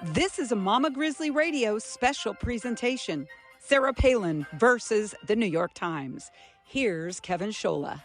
This is a Mama Grizzly Radio special presentation. Sarah Palin versus the New York Times. Here's Kevin Scholla.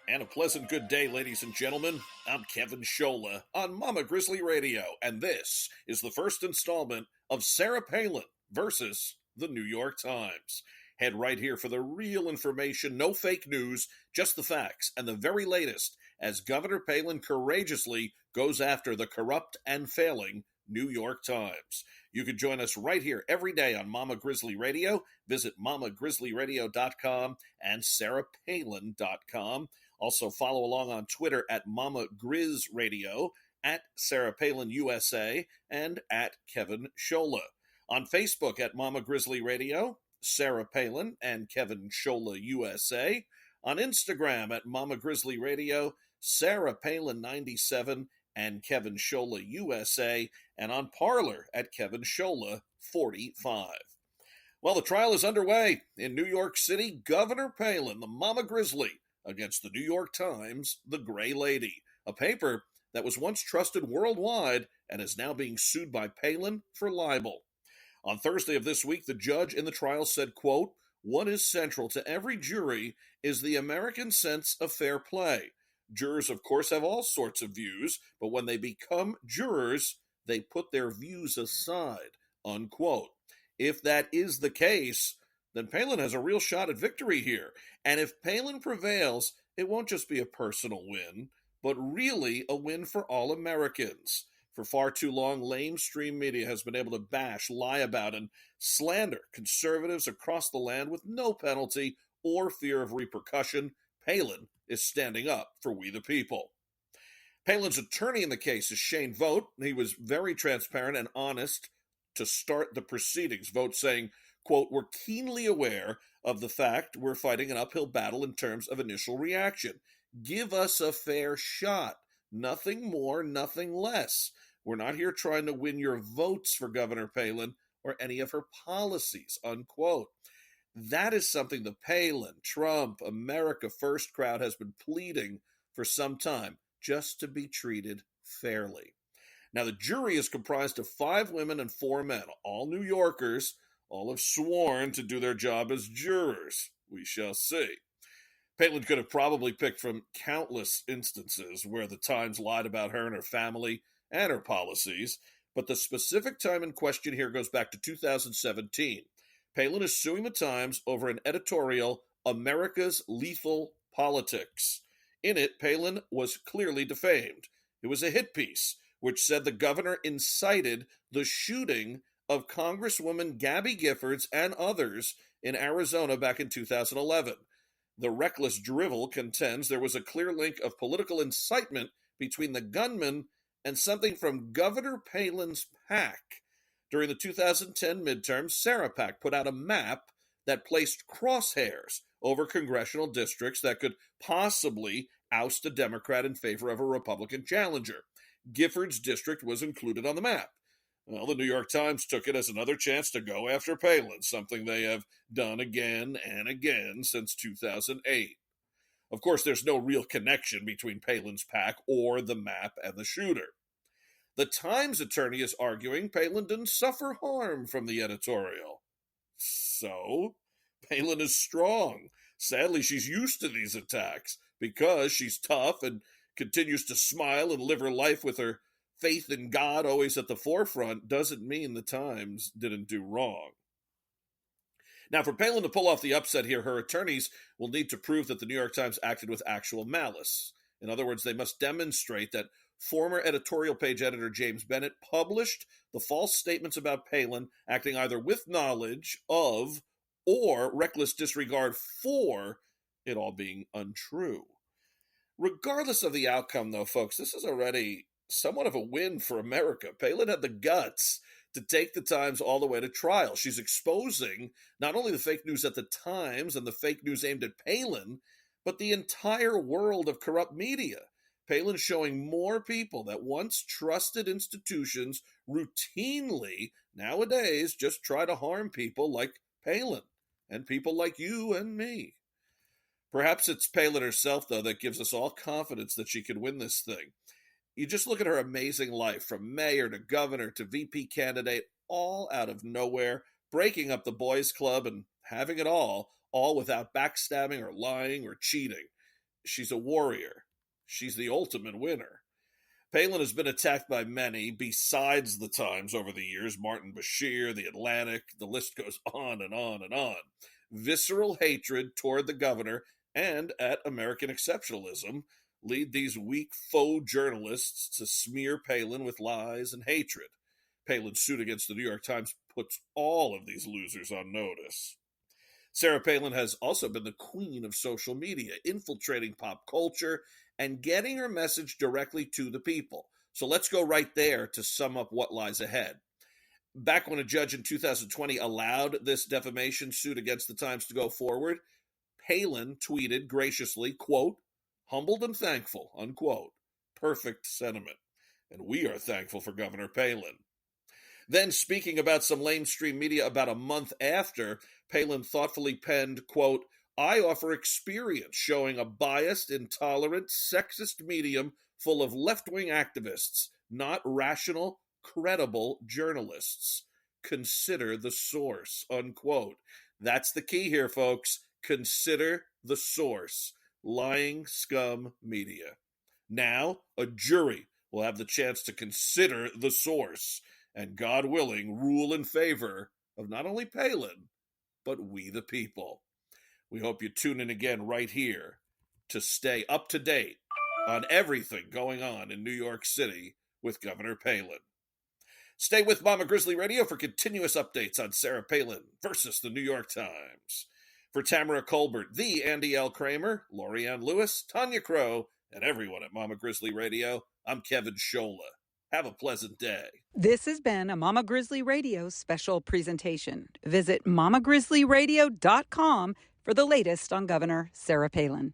And a pleasant good day, ladies and gentlemen. I'm Kevin Scholla on Mama Grizzly Radio, and this is the first installment of Sarah Palin versus the New York Times. Head right here for the real information, no fake news, just the facts, and the very latest as Governor Palin courageously goes after the corrupt and failing New York Times. You can join us right here every day on Mama Grizzly Radio. Visit mamagrizzlyradio.com and sarahpalin.com. Also follow along on Twitter at Mama Grizz Radio, at Sarah Palin USA, and at Kevin Scholla. On Facebook at Mama Grizzly Radio, Sarah Palin and Kevin Scholla USA. On Instagram at Mama Grizzly Radio, Sarah Palin 97 and Kevin Scholla USA, and on Parler at Kevin Scholla 45. Well, the trial is underway in New York City. Governor Palin, the Mama Grizzly, against the New York Times, the Gray Lady, a paper that was once trusted worldwide and is now being sued by Palin for libel. On Thursday of this week, the judge in the trial said, quote, "What is central to every jury is the American sense of fair play. Jurors, of course, have all sorts of views, but when they become jurors, they put their views aside," unquote. If that is the case, then Palin has a real shot at victory here. And if Palin prevails, it won't just be a personal win, but really a win for all Americans. For far too long, lamestream media has been able to bash, lie about, and slander conservatives across the land with no penalty or fear of repercussion. Palin is standing up for we the people. Palin's attorney in the case is Shane Vogt. He was very transparent and honest to start the proceedings. Vogt saying, quote, "We're keenly aware of the fact we're fighting an uphill battle in terms of initial reaction. Give us a fair shot. Nothing more, nothing less. We're not here trying to win your votes for Governor Palin or any of her policies," unquote. That is something the Palin, Trump, America First crowd has been pleading for some time, just to be treated fairly. Now, the jury is comprised of 5 women and 4 men, all New Yorkers. All have sworn to do their job as jurors. We shall see. Palin could have probably picked from countless instances where the Times lied about her and her family and her policies, but the specific time in question here goes back to 2017. Palin is suing the Times over an editorial, "America's Lethal Politics." In it, Palin was clearly defamed. It was a hit piece, which said the governor incited the shooting of Congresswoman Gabby Giffords and others in Arizona back in 2011. The reckless drivel contends there was a clear link of political incitement between the gunman and something from Governor Palin's PAC. During the 2010 midterms, Sarah PAC put out a map that placed crosshairs over congressional districts that could possibly oust a Democrat in favor of a Republican challenger. Giffords' district was included on the map. Well, the New York Times took it as another chance to go after Palin, something they have done again and again since 2008. Of course, there's no real connection between Palin's PAC or the map and the shooter. The Times attorney is arguing Palin didn't suffer harm from the editorial. So, Palin is strong. Sadly, she's used to these attacks because she's tough and continues to smile and live her life with her faith in God always at the forefront. Doesn't mean the Times didn't do wrong. Now, for Palin to pull off the upset here, her attorneys will need to prove that the New York Times acted with actual malice. In other words, they must demonstrate that former editorial page editor James Bennett published the false statements about Palin, acting either with knowledge of or reckless disregard for it all being untrue. Regardless of the outcome, though, folks, this is already somewhat of a win for America. Palin had the guts to take the Times all the way to trial. She's exposing not only the fake news at the Times and the fake news aimed at Palin, but the entire world of corrupt media. Palin showing more people that once trusted institutions routinely nowadays just try to harm people like Palin and people like you and me. Perhaps it's Palin herself, though, that gives us all confidence that she can win this thing. You just look at her amazing life, from mayor to governor to VP candidate, all out of nowhere, breaking up the boys' club and having it all without backstabbing or lying or cheating. She's a warrior. She's the ultimate winner. Palin has been attacked by many, besides the Times over the years, Martin Bashir, The Atlantic, the list goes on and on and on. Visceral hatred toward the governor and at American exceptionalism lead these weak faux journalists to smear Palin with lies and hatred. Palin's suit against the New York Times puts all of these losers on notice. Sarah Palin has also been the queen of social media, infiltrating pop culture and getting her message directly to the people. So let's go right there to sum up what lies ahead. Back when a judge in 2020 allowed this defamation suit against the Times to go forward, Palin tweeted graciously, quote, "humbled and thankful," unquote. Perfect sentiment. And we are thankful for Governor Palin. Then, speaking about some lamestream media about a month after, Palin thoughtfully penned, quote, "I offer experience showing a biased, intolerant, sexist medium full of left-wing activists, not rational, credible journalists. Consider the source," unquote. That's the key here, folks. Consider the source. Lying scum media. Now, a jury will have the chance to consider the source and, God willing, rule in favor of not only Palin, but we the people. We hope you tune in again right here to stay up to date on everything going on in New York City with Governor Palin. Stay with Mama Grizzly Radio for continuous updates on Sarah Palin versus the New York Times. For Tamara Colbert, the Andy L. Kramer, Lorianne Lewis, Tanya Crow, and everyone at Mama Grizzly Radio, I'm Kevin Scholla. Have a pleasant day. This has been a Mama Grizzly Radio special presentation. Visit mamagrizzlyradio.com for the latest on Governor Sarah Palin.